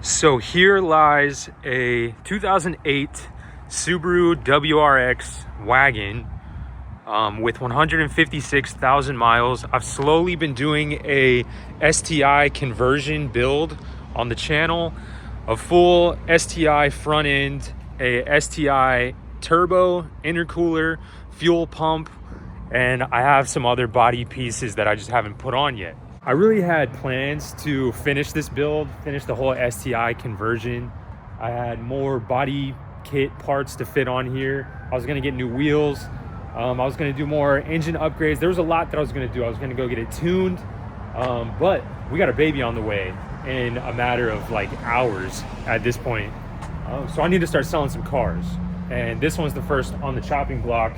So here lies a 2008 Subaru WRX wagon with 156,000 miles. I've slowly been doing a STI conversion build on the channel, a full STI front end, a STI turbo, intercooler, fuel pump, and I have some other body pieces that I just haven't put on yet. I really had plans to finish this build, finish the whole STI conversion. I had more body kit parts to fit on here. I was gonna get new wheels. I was gonna do more engine upgrades. There was a lot that I was gonna do. I was gonna go get it tuned, but we got a baby on the way in a matter of like hours at this point. So I need to start selling some cars. And this one's the first on the chopping block.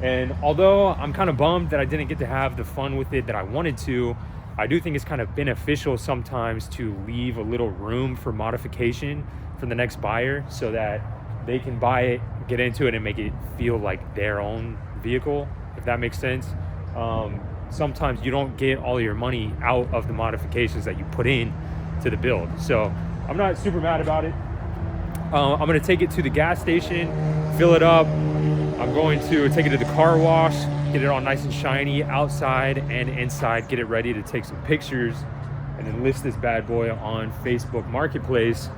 And although I'm kind of bummed that I didn't get to have the fun with it that I wanted to, I do think it's kind of beneficial sometimes to leave a little room for modification for the next buyer so that they can buy it, get into it, and make it feel like their own vehicle, if that makes sense. Sometimes you don't get all your money out of the modifications that you put in to the build. So I'm not super mad about it. I'm gonna take it to the gas station, fill it up. I'm going to take it to the car wash, get it all nice and shiny outside and inside, get it ready to take some pictures, and then list this bad boy on Facebook Marketplace.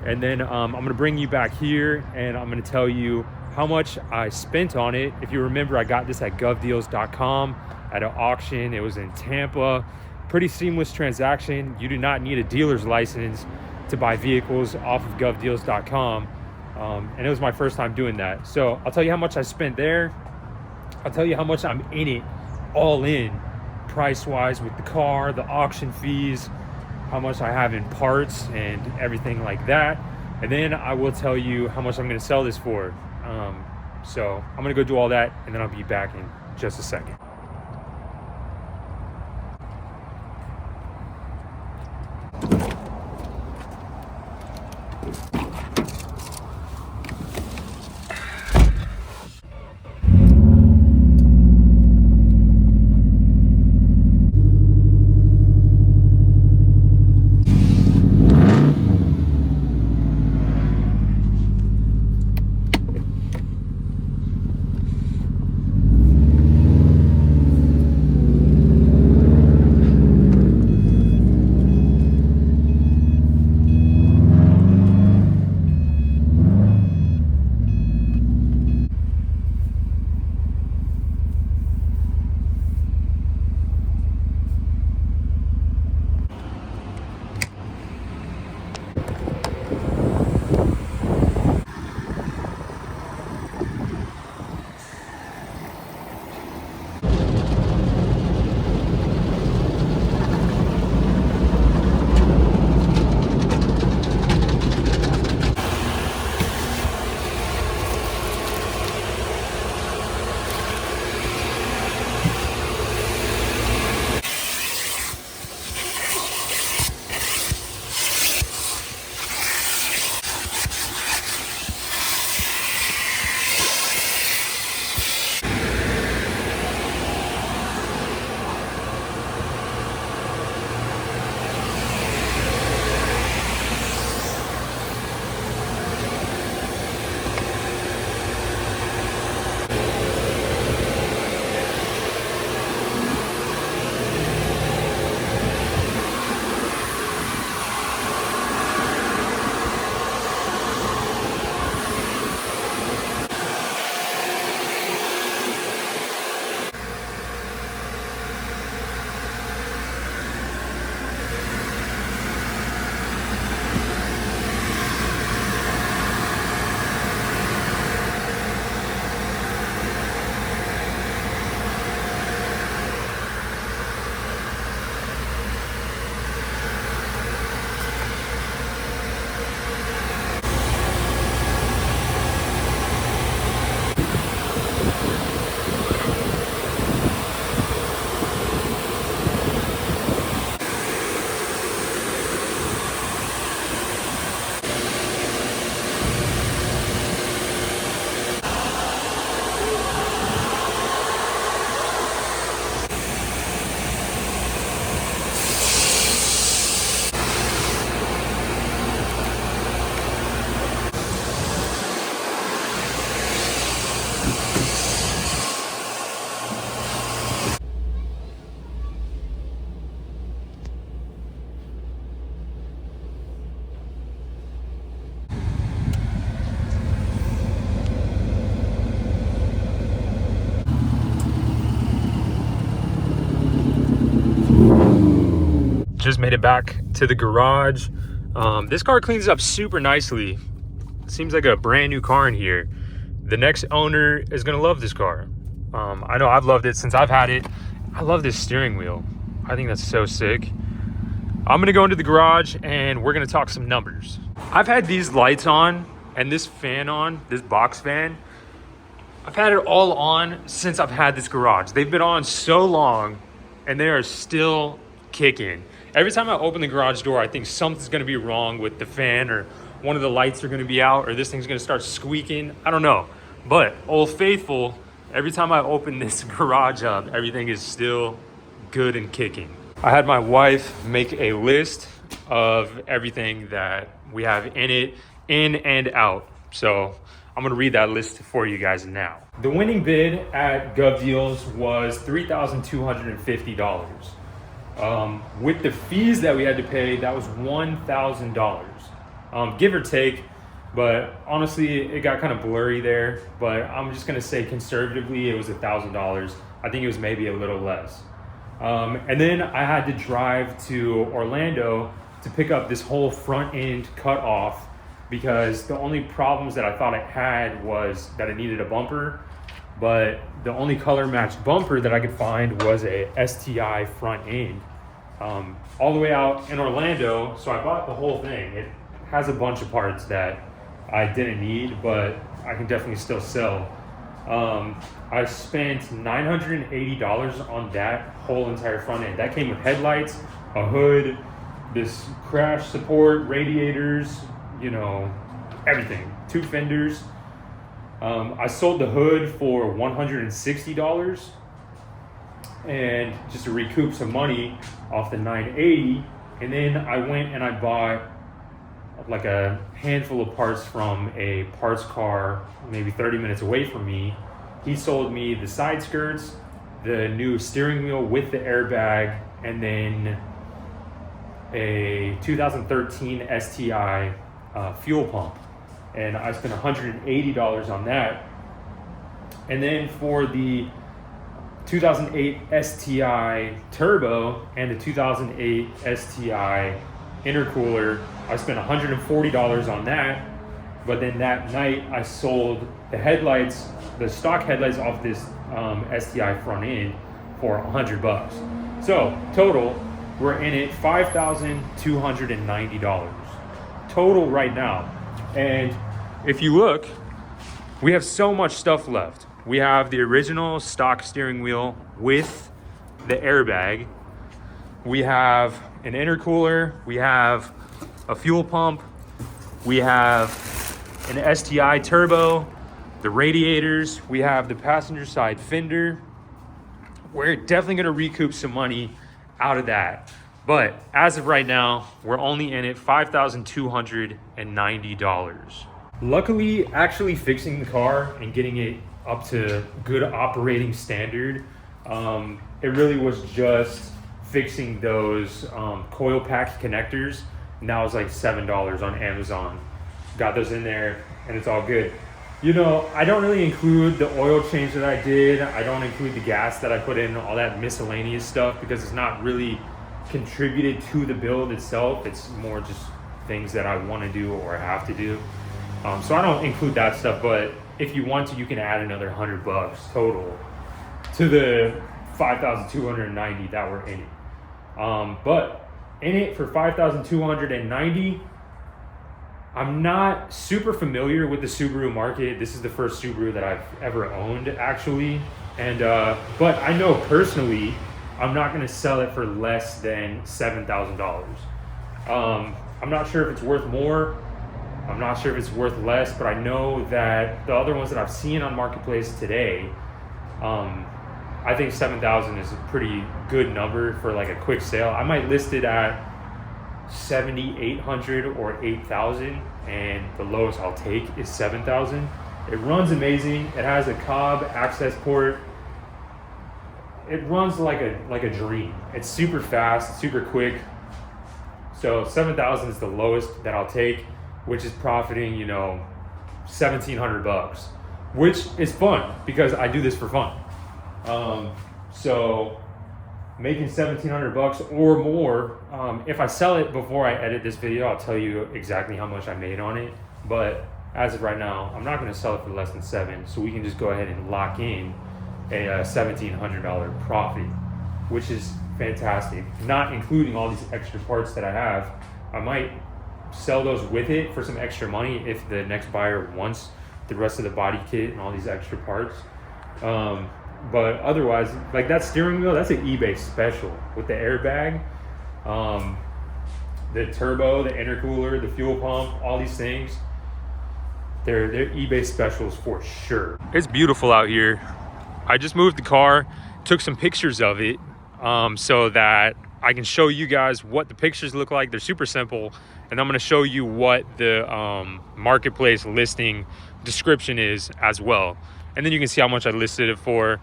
And then I'm gonna bring you back here and I'm gonna tell you how much I spent on it. If you remember, I got this at govdeals.com at an auction. It was in Tampa. Pretty seamless transaction. You do not need a dealer's license to buy vehicles off of govdeals.com. And it was my first time doing that. So I'll tell you how much I spent there. I'll tell you how much I'm in it, all in, price-wise, with the car, the auction fees, how much I have in parts and everything like that. And then I will tell you how much I'm gonna sell this for. So I'm gonna go do all that and then I'll be back in just a second. just made it back to the garage. This car cleans up super nicely. It seems like a brand new car in here. The next owner is gonna love this car. I know I've loved it since I've had it. I love this steering wheel. I think that's so sick. I'm gonna go into the garage and we're gonna talk some numbers. I've had these lights on and this fan on, this box fan. I've had it all on since I've had this garage. They've been on so long and they are still kicking. Every time I open the garage door, I think something's gonna be wrong with the fan, or one of the lights are gonna be out, or this thing's gonna start squeaking. I don't know. But Old Faithful, every time I open this garage up, everything is still good and kicking. I had my wife make a list of everything that we have in it, in and out. So I'm gonna read that list for you guys now. The winning bid at Gov Deals was $3,250. With the fees that we had to pay, that was $1,000, give or take. But honestly, it got kind of blurry there. But I'm just gonna say conservatively, it was $1,000. I think it was maybe a little less. And then I had to drive to Orlando to pick up this whole front end cut off, because the only problems that I thought it had was that it needed a bumper, but the only color matched bumper that I could find was a STI front end, all the way out in Orlando. So I bought the whole thing. It has a bunch of parts that I didn't need, but I can definitely still sell. I spent $980 on that whole entire front end. That came with headlights, a hood, this crash support, radiators, you know, everything, 2 fenders. I sold the hood for $160, and just to recoup some money off the $980. And then I went and I bought like a handful of parts from a parts car maybe 30 minutes away from me. He sold me the side skirts, the new steering wheel with the airbag, and then a 2013 STI fuel pump. And I spent $180 on that. And then for the 2008 STI turbo and the 2008 STI intercooler, I spent $140 on that. But then that night I sold the headlights, the stock headlights off this STI front end for $100. So total, we're in it $5,290 total right now. And if you look, we have so much stuff left. We have the original stock steering wheel with the airbag. We have an intercooler. We have a fuel pump. We have an STI turbo, the radiators. We have the passenger side fender. We're definitely gonna recoup some money out of that. But as of right now, we're only in it $5,290. Luckily, actually fixing the car and getting it up to good operating standard, it really was just fixing those coil pack connectors, and that was like $7 on Amazon. Got those in there and it's all good. You know, I don't really include the oil change that I did. I don't include the gas that I put in, all that miscellaneous stuff, because it's not really contributed to the build itself. It's more just things that I want to do or have to do. So I don't include that stuff, but if you want to, you can add another $100 total to the 5,290 that were in it. But in it for 5,290, I'm not super familiar with the Subaru market. This is the first Subaru that I've ever owned, actually. And but I know personally, I'm not gonna sell it for less than $7,000. I'm not sure if it's worth more. I'm not sure if it's worth less, but I know that the other ones that I've seen on Marketplace today, I think 7,000 is a pretty good number for like a quick sale. I might list it at 7,800 or 8,000, and the lowest I'll take is 7,000. It runs amazing. It has a Cobb access port. It runs like a dream. It's super fast, super quick. So 7,000 is the lowest that I'll take, which is profiting, you know, $1,700, which is fun because I do this for fun. So making 1,700 bucks or more. If I sell it before I edit this video, I'll tell you exactly how much I made on it. But as of right now, I'm not going to sell it for less than $7. So we can just go ahead and lock in a $1,700 profit, which is fantastic. Not including all these extra parts that I have. I might sell those with it for some extra money if the next buyer wants the rest of the body kit and all these extra parts. But otherwise, like that steering wheel, that's an eBay special with the airbag, the turbo, the intercooler, the fuel pump, all these things. They're eBay specials for sure. It's beautiful out here. I just moved the car, took some pictures of it, so that I can show you guys what the pictures look like. They're super simple, and I'm going to show you what the marketplace listing description is as well. And then you can see how much I listed it for.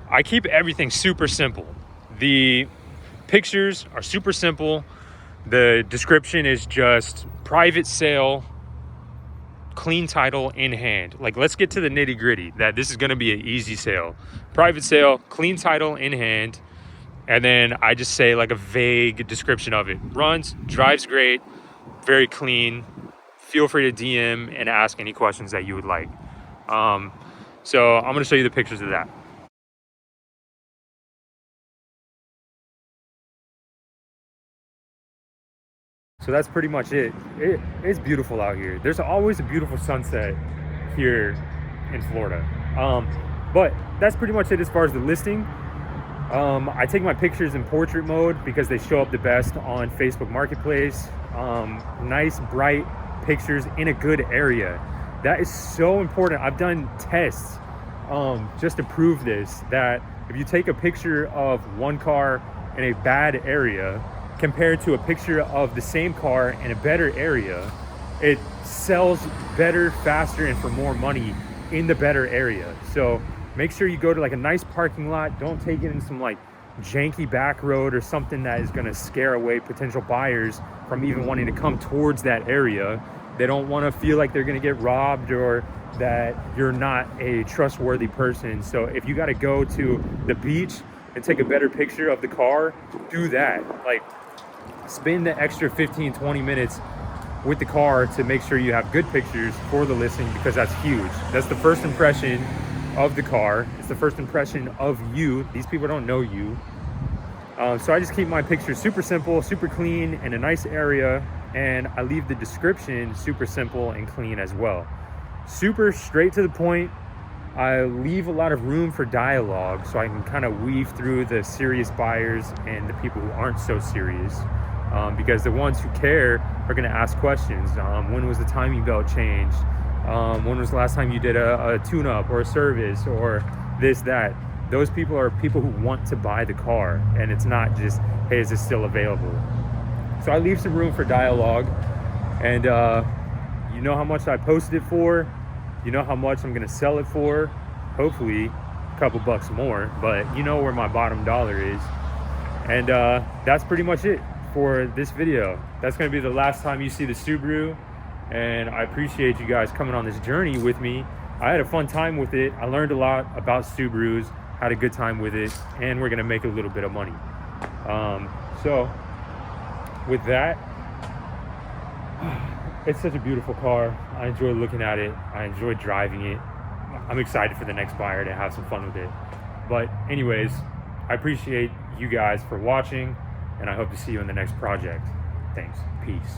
I keep everything super simple. The pictures are super simple. The description is just private sale, clean title in hand. Like, let's get to the nitty gritty, that this is going to be an easy sale. Private sale, clean title in hand. And then I just say like a vague description of it. Runs, drives great, very clean. Feel free to DM and ask any questions that you would like. So I'm gonna show you the pictures of that. So that's pretty much it. It's beautiful out here. There's always a beautiful sunset here in Florida. But that's pretty much it as far as the listing. I take my pictures in portrait mode because they show up the best on Facebook Marketplace. Nice, bright pictures in a good area. That is so important. I've done tests just to prove this, that if you take a picture of one car in a bad area compared to a picture of the same car in a better area, it sells better, faster, and for more money in the better area. So make sure you go to like a nice parking lot. Don't take it in some like janky back road or something that is going to scare away potential buyers from even wanting to come towards that area. They don't want to feel like they're going to get robbed or that you're not a trustworthy person. So if you got to go to the beach and take a better picture of the car, do that. Like, spend the extra 15-20 minutes with the car to make sure you have good pictures for the listing, because that's huge. That's the first impression of the car. It's the first impression of you. These people don't know you. So I just keep my pictures super simple, super clean, in a nice area, and I leave the description super simple and clean as well. Super straight to the point. I leave a lot of room for dialogue so I can kind of weave through the serious buyers and the people who aren't so serious, because the ones who care are going to ask questions. When was the timing belt changed? When was the last time you did a tune-up or a service or this, that? Those people are people who want to buy the car, and it's not just, hey, is this still available? So I leave some room for dialogue, and you know how much I posted it for, you know how much I'm gonna sell it for, hopefully a couple bucks more, but you know where my bottom dollar is. And that's pretty much it for this video. That's gonna be the last time you see the Subaru, and I appreciate you guys coming on this journey with me. I had a fun time with it. I learned a lot about Subarus, had a good time with it, and we're gonna make a little bit of money. So with that, it's such a beautiful car. I enjoy looking at it. I enjoy driving it. I'm excited for the next buyer to have some fun with it. But anyways, I appreciate you guys for watching, and I hope to see you in the next project. Thanks. Peace.